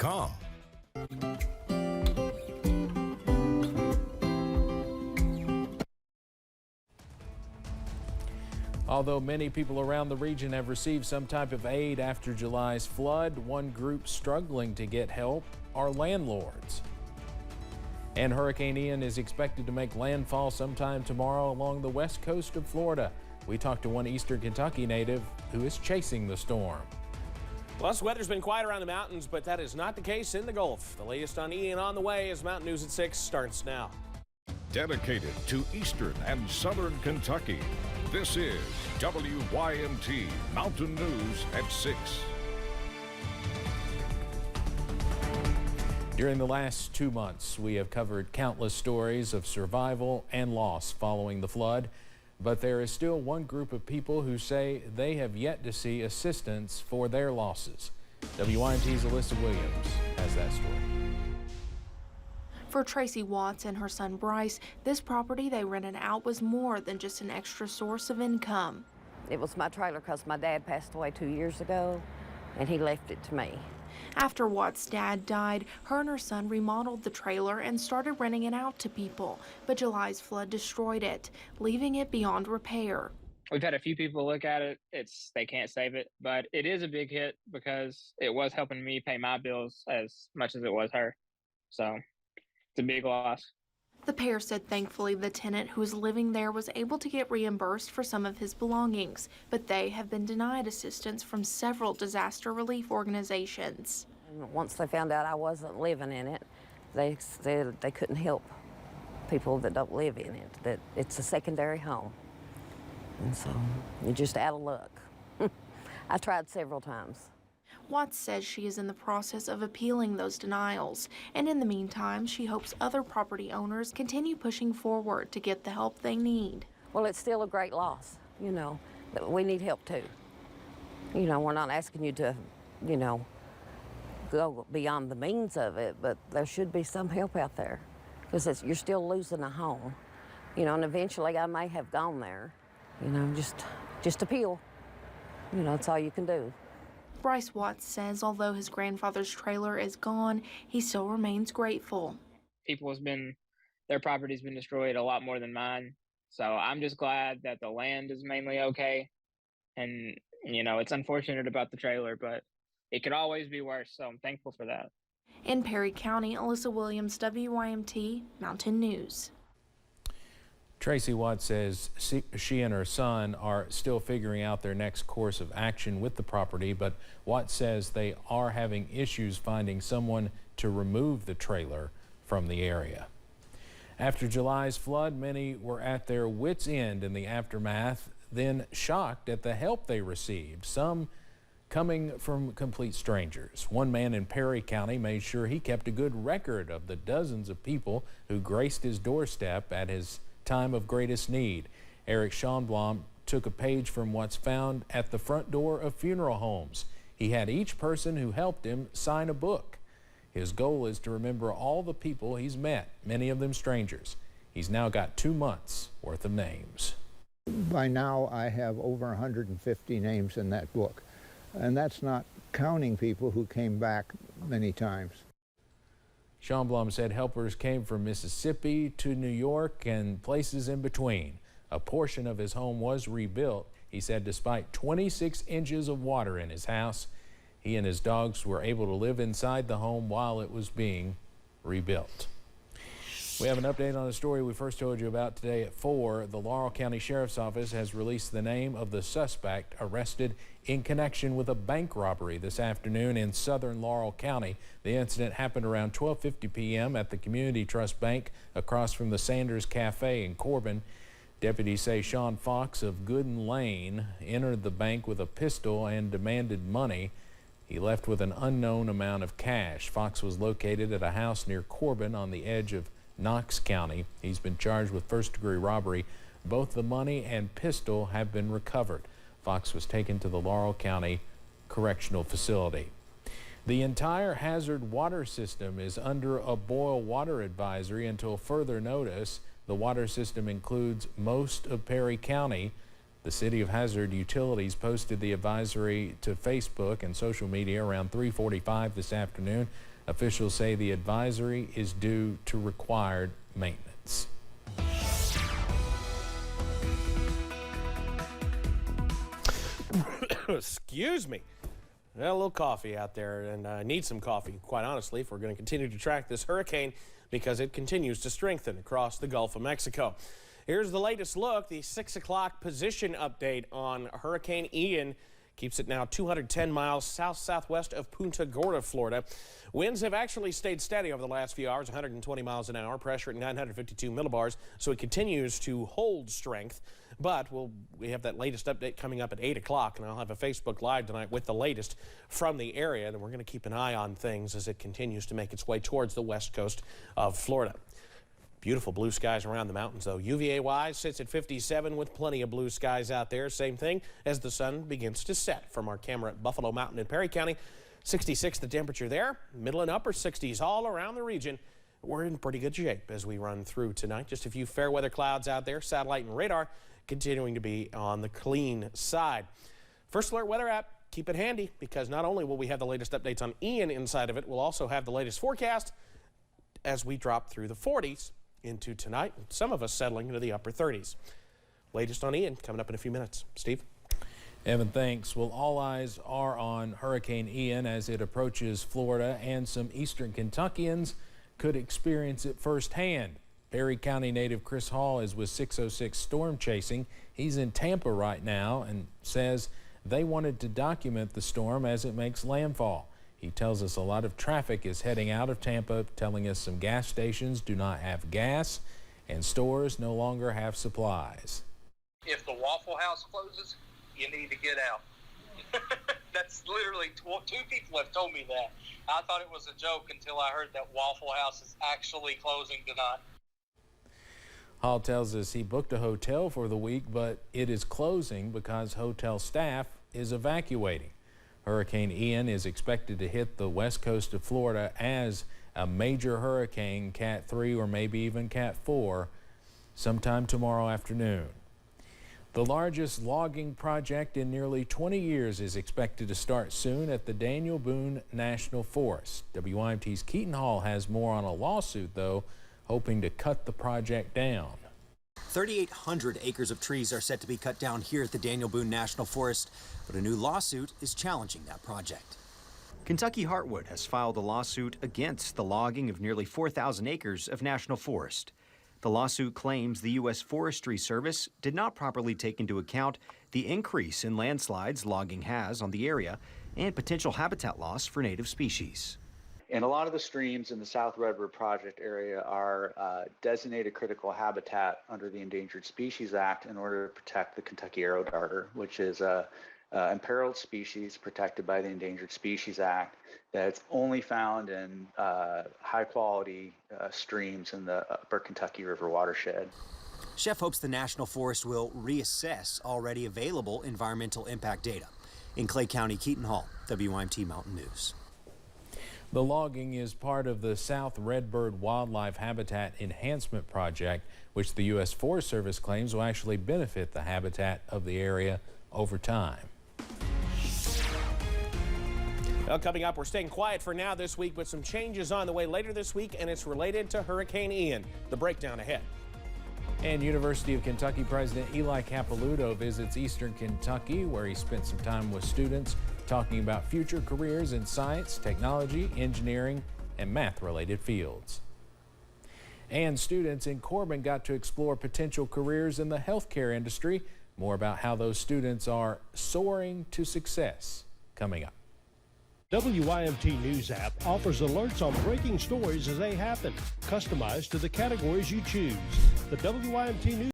WIAMT.com. Although many people around the region have received some type of aid after July's flood, one group struggling to get help are landlords. And Hurricane Ian is expected to make landfall sometime tomorrow along the west coast of Florida. We talked to one Eastern Kentucky native who is chasing the storm. Plus, weather's been quiet around the mountains, but that is not the case in the Gulf. The latest on Ian on the way as Mountain News at 6 starts now. Dedicated to Eastern and Southern Kentucky, this is WIAMT Mountain News at 6. During the last 2 months, we have covered countless stories of survival and loss following the flood. But there is still one group of people who say they have yet to see assistance for their losses. WIMT's Alyssa Williams has that story. For Tracy Watts and her son Bryce, this property they rented out was more than just an extra source of income. It was my trailer because my dad passed away 2 years ago, and he left it to me. After Watts' dad died, her and her son remodeled the trailer and started renting it out to people. But July's flood destroyed it, leaving it beyond repair. We've had a few people look at it. They can't save it, but it is a big hit because it was helping me pay my bills as much as it was her. So it's a big loss. The pair said thankfully the tenant who was living there was able to get reimbursed for some of his belongings, but they have been denied assistance from several disaster relief organizations. Once they found out I wasn't living in it, they said they couldn't help people that don't live in it, that it's a secondary home. And so you're just out of luck. I tried several times. Watts says she is in the process of appealing those denials, and in the meantime, she hopes other property owners continue pushing forward to get the help they need. Well, it's still a great loss, you know, but we need help too. You know, we're not asking you to, you know, go beyond the means of it, but there should be some help out there because you're still losing a home, you know, and eventually I may have gone there, you know, just appeal. You know, it's all you can do. Bryce Watts says although his grandfather's trailer is gone, he still remains grateful. Their property's been destroyed a lot more than mine. So I'm just glad that the land is mainly okay. And, you know, it's unfortunate about the trailer, but it could always be worse. So I'm thankful for that. In Perry County, Alyssa Williams, WIMT Mountain News. Tracy Watts says she and her son are still figuring out their next course of action with the property, but Watts says they are having issues finding someone to remove the trailer from the area. After July's flood, many were at their wits' end in the aftermath, then shocked at the help they received, some coming from complete strangers. One man in Perry County made sure he kept a good record of the dozens of people who graced his doorstep at his time of greatest need. Eric Schonblom took a page from what's found at the front door of funeral homes. He had each person who helped him sign a book. His goal is to remember all the people he's met, many of them strangers. He's now got 2 months worth of names. By now I have over 150 names in that book, and that's not counting people who came back many times. Schonblom said helpers came from Mississippi to New York and places in between. A portion of his home was rebuilt. He said despite 26 inches of water in his house, he and his dogs were able to live inside the home while it was being rebuilt. We have an update on the story we first told you about today at 4. The Laurel County Sheriff's Office has released the name of the suspect arrested in connection with a bank robbery this afternoon in southern Laurel County. The incident happened around 12:50 p.m. at the Community Trust Bank across from the Sanders Cafe in Corbin. Deputies say Sean Fox of Gooden Lane entered the bank with a pistol and demanded money. He left with an unknown amount of cash. Fox was located at a house near Corbin on the edge of Knox County. He's been charged with first-degree robbery. Both the money and pistol have been recovered. Fox was taken to the Laurel County Correctional Facility. The entire hazard water system is under a boil water advisory until further notice. The water system includes most of Perry County. The City of Hazard Utilities posted the advisory to Facebook and social media around 3:45 this afternoon. Officials say the advisory is due to required maintenance. Excuse me. Well, a little coffee out there, and I need some coffee, quite honestly, if we're going to continue to track this hurricane because it continues to strengthen across the Gulf of Mexico. Here's the latest look, the 6 o'clock position update on Hurricane Ian. Keeps it now 210 miles south-southwest of Punta Gorda, Florida. Winds have actually stayed steady over the last few hours, 120 miles an hour, pressure at 952 millibars, so it continues to hold strength. But we have that latest update coming up at 8 o'clock, and I'll have a Facebook Live tonight with the latest from the area, and we're going to keep an eye on things as it continues to make its way towards the west coast of Florida. Beautiful blue skies around the mountains, though. UVA-wise sits at 57 with plenty of blue skies out there. Same thing as the sun begins to set from our camera at Buffalo Mountain in Perry County. 66 the temperature there, middle and upper 60s all around the region. We're in pretty good shape as we run through tonight. Just a few fair weather clouds out there. Satellite and radar continuing to be on the clean side. First Alert Weather app, keep it handy because not only will we have the latest updates on Ian inside of it, we'll also have the latest forecast as we drop through the 40s into tonight, some of us settling into the upper 30s. Latest on Ian coming up in a few minutes. Steve? Evan, thanks. Well, all eyes are on Hurricane Ian as it approaches Florida, and some eastern Kentuckians could experience it firsthand. Perry County native Chris Hall is with 606 Storm Chasing. He's in Tampa right now and says they wanted to document the storm as it makes landfall. He tells us a lot of traffic is heading out of Tampa, telling us some gas stations do not have gas and stores no longer have supplies. If the Waffle House closes, you need to get out. That's literally two people have told me that. I thought it was a joke until I heard that Waffle House is actually closing tonight. Hall tells us he booked a hotel for the week, but it is closing because hotel staff is evacuating. Hurricane Ian is expected to hit the west coast of Florida as a major hurricane, Cat 3 or maybe even Cat 4, sometime tomorrow afternoon. The largest logging project in nearly 20 years is expected to start soon at the Daniel Boone National Forest. WYMT's Keaton Hall has more on a lawsuit, though, hoping to cut the project down. 3,800 acres of trees are set to be cut down here at the Daniel Boone National Forest, but a new lawsuit is challenging that project. Kentucky Heartwood has filed a lawsuit against the logging of nearly 4,000 acres of national forest. The lawsuit claims the U.S. Forestry Service did not properly take into account the increase in landslides logging has on the area and potential habitat loss for native species. And a lot of the streams in the South Redwood Project area are designated critical habitat under the Endangered Species Act in order to protect the Kentucky arrow darter, which is a imperiled species protected by the Endangered Species Act that's only found in high-quality streams in the upper Kentucky River watershed. Chef hopes the National Forest will reassess already available environmental impact data. In Clay County, Keaton Hall, WYMT Mountain News. The logging is part of the South Redbird Wildlife Habitat Enhancement Project, which the U.S. Forest Service claims will actually benefit the habitat of the area over time. Well, coming up, we're staying quiet for now this week, but some changes on the way later this week, and it's related to Hurricane Ian. The breakdown ahead. And University of Kentucky President Eli Capilouto visits Eastern Kentucky, where he spent some time with students talking about future careers in science, technology, engineering, and math-related fields. And students in Corbin got to explore potential careers in the healthcare industry. More about how those students are soaring to success coming up. WYMT News app offers alerts on breaking stories as they happen, customized to the categories you choose. The WYMT News